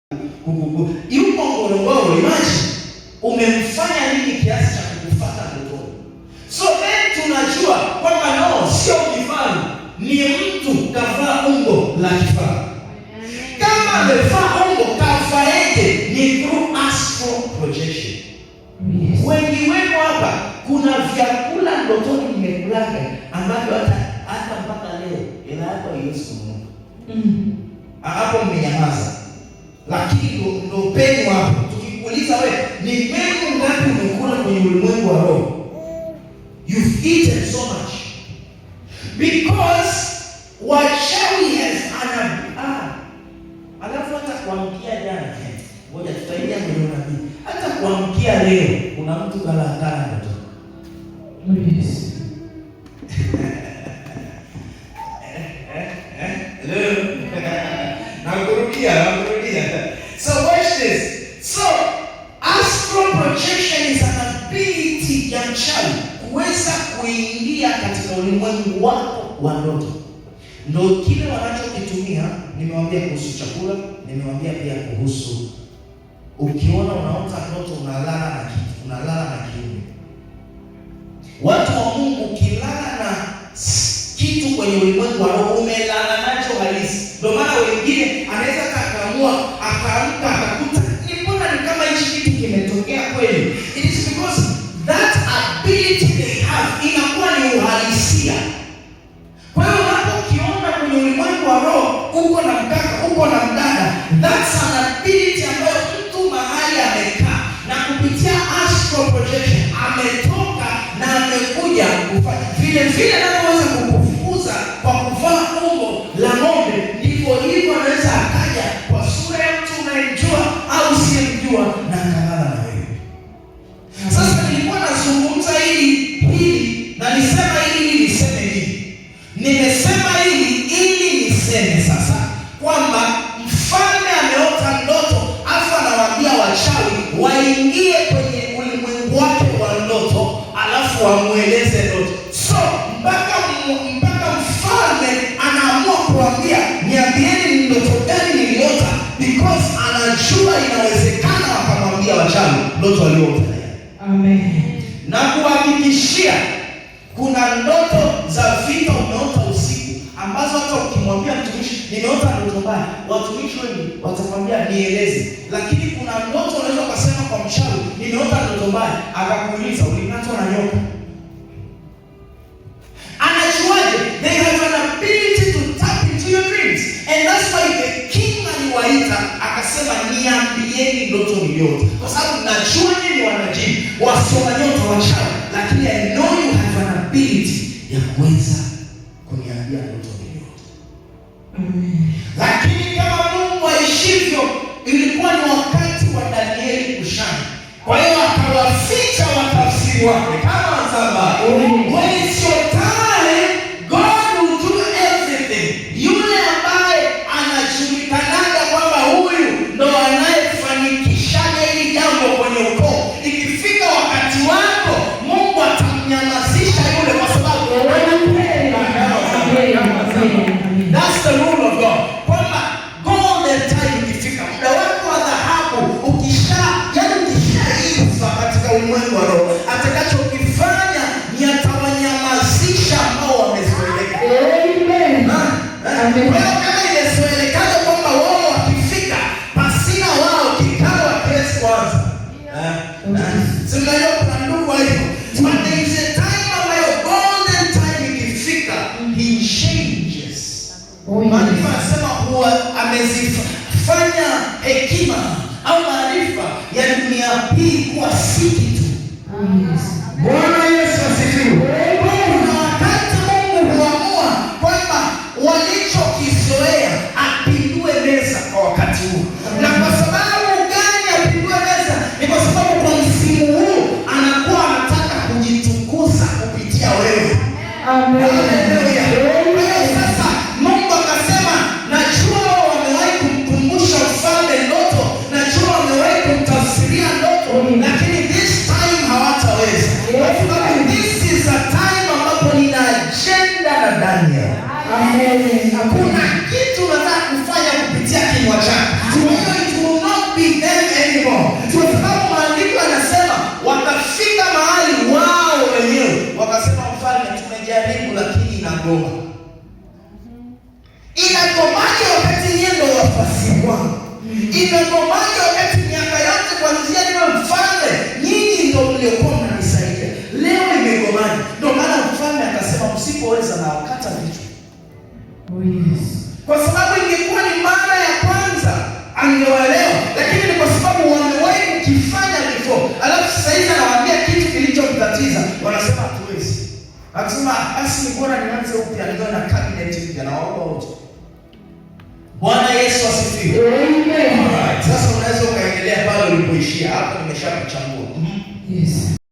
Yuko Ngorongoro, imagine umemfanya nini kiasi cha kukufuata ndotoni. So then tunajua kwamba no, sio kifaru, ni mtu kavaa umbo la kifaru. Kama amevaa umbo kafaeje? Ni through astral projection. Yes. Wengi wenu hapa kuna vyakula ndotoni mmekulaga ambavyo hata mpaka leo ila hapo Yesu Mungu. Hapo mmenyamaza. Lakini ndo penu hapo. Tukikuuliza wewe, ni penu ngapi umekula kwenye ulimwengu wa roho? You've eaten so much. Because wachawi has alafu hata kuamkia jana. Ngoja tutaingia kwenye unabii. Hata kuamkia leo kuna mtu kalakana ndoto. Yes. Nakurudia. So watch this. So astral projection is an ability ya mchawi kuweza kuingia katika ulimwengu wako wa ndoto. Ndio kile wanachokitumia. Nimewambia kuhusu chakula, nimewambia pia kuhusu ukiona unaota ndoto unalala na kiumbe. Watu wa Mungu, ukilala na kitu kwenye ulimwengu wa roho umelala nacho halisi. Ndio maana wengine anaweza akaamua akaamka akakuta mbona ni kama hichi kitu kimetokea kweli. It is because that ability they have inakuwa ni uhalisia. Kwa hiyo unapokiona kwenye ulimwengu wa roho uko na mkaka, uko na mdada, that's an ability ambayo mtu mahali amekaa na kupitia astral projection ametoka na amekuja kufanya vile anaweza kukufukuza kwa kuvaa umbo la ng'ombe. Ndivyo hivyo anaweza akaja kwa sura ya mtu unayemjua au usiyemjua na akalala na wewe. Sasa nilikuwa nazungumza hili na nisema hili niseme hili. Nimesema hili ili niseme sasa kwamba mfalme ameota ndoto afu anawaambia wachawi waingie kwenye ulimwengu wake wa ndoto alafu wamueleze ndoto. So mpaka mfalme anaamua kuambia niambieni ni ndoto gani niliota, because anajua inawezekana wakamwambia wachawi ndoto aliyoota. Amen. Na kuhakikishia kuna ndoto za vita umeota usiku ambazo hata ukimwambia mtumishi nimeota ndoto mbaya, watumishi wengi watakwambia nieleze. Lakini kuna ndoto unaweza kusema kwa mchawi nimeota ndoto mbaya, akakuuliza ulinatwa na nyoka. Anajuaje? They have an ability to tap into your dreams. And that's why the king aliwaita akasema niambieni ndoto niliota. Kwa sababu najua ni wanajibu wasoma nyota wachawi, lakini I know you have an ability ya kuweza kuniambia ndoto niliota. Lakini kama Mungu aishivyo, ilikuwa ni wakati wa Danieli kushana. Kwa hiyo akawaficha watafsiri wake kama Zaba. When it's your time, God will do everything. Yule ambaye anajulikanaga kwamba huyu ndo anayefanikishaga hili jambo kwenye ukoo, ikifika wakati wako Mungu atamnyamazisha yule kwa sababu that's the rule of God. Kwamba golden time ikifika, muda wako wa dhahabu ukishaiva katika ulimwengu wa roho, atakachokifanya ni atawanyamazisha ambao wamezoeleka. Amen. Kama imezoelekana kwamba wao wakifika pasina wao kikawa kesi kwanza. Sinayo kuna ndugu hivyo. But there is a time ambayo golden time ikifika, he changes. Maarifa anasema huwa amezifanya hekima au maarifa ya dunia hii kuwa si kitu. Bwana Yesu asifiwe. Kuna wakati Mungu huamua kwamba walichokizoea apindue meza kwa wakati huu. Na kwa sababu gani apindue meza? Ni kwa sababu kwa msimu huu anakuwa anataka kujitukuza kupitia wewe. Amen. Haleluya. Sasa Mungu akasema najua wamewahi kumkumbusha mfalme ndoto, najua wamewahi kumtafsiria ndoto, lakini this time hawataweza. Kwa sababu this is a time ambapo nina agenda na Daniel. Amen. Kuna kitu nataka kufanya kupitia kinywa chako. nafasi mwangu. Inagomaje wakati miaka yote kuanzia niwe mfalme, nyinyi ndio mliokuwa mnanisaidia. Leo imegomaje? Ndio maana mfalme akasema msipoweza na wakata vichwa. Oh yes. Kwa sababu ingekuwa ni mara ya kwanza angewaelewa, lakini ni kwa sababu wamewahi kukifanya before. Alafu sasa hivi anawaambia kitu kilichomtatiza, wanasema hatuwezi. Akasema basi ni bora nianze upya, niwe na cabinet mpya na wao wote. Bwana Yesu asifiwe. Amen. Alright, sasa unaweza ukaendelea pale ulipoishia. Hapo nimeshakuchambua. Yes.